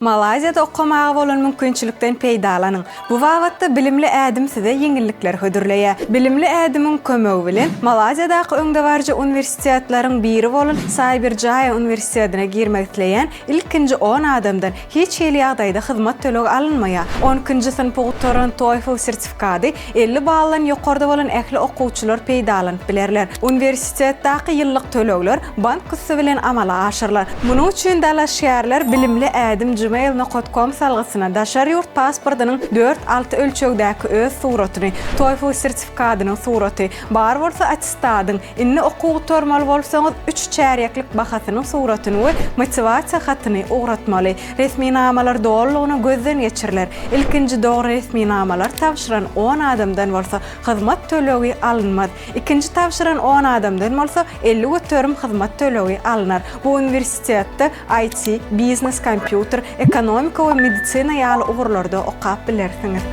Malazyada okumağa bolan mümkinçilikden peýdalanyn. Bu wagtda bilimli ädim size ýeňillikler hödürleýär. Bilimli ädimin kömegi bilen Malazyadaky öňde barjy universitetlaryň biri bolan Cyberjaya Universitetine girmek dileýän ilkinji 10 adamdan hiç hili ýagdaýda hyzmat tölegi alynmaýar. 12-nji synp okutoryň TOEFL sertifikaty 50 ballan ýokarda bolan ähli okuwçylar peýdalanyp bilerler. Universitetdaky ýyllyk tölegler bank kursy bilen amala aşyrlar. Munuň üçin dalaş şäherler bilimli ädim gmail.com salgysyna daşar ýurt pasportynyň 4-6 ölçegdäki öz suratyny, TOEFL sertifikatynyň suraty, bar bolsa attestadyň, inni okuw tormal bolsaňyz 3 çäreklik bahasynyň suratyny we motivasiýa hatyny ogratmaly. Resminamalar dollygyny gözden geçirirler. Ilkinji dogry resminamalar tapşyran 10 adamdan bolsa hyzmat tölegi alynmaz. Ikinji tapşyran 10 adamdan bolsa 50 götürüm hyzmat tölegi alynar. Bu universitetde IT, business, computer, ekonomika we medisina ýaly ugurlarda okap bilersiňiz.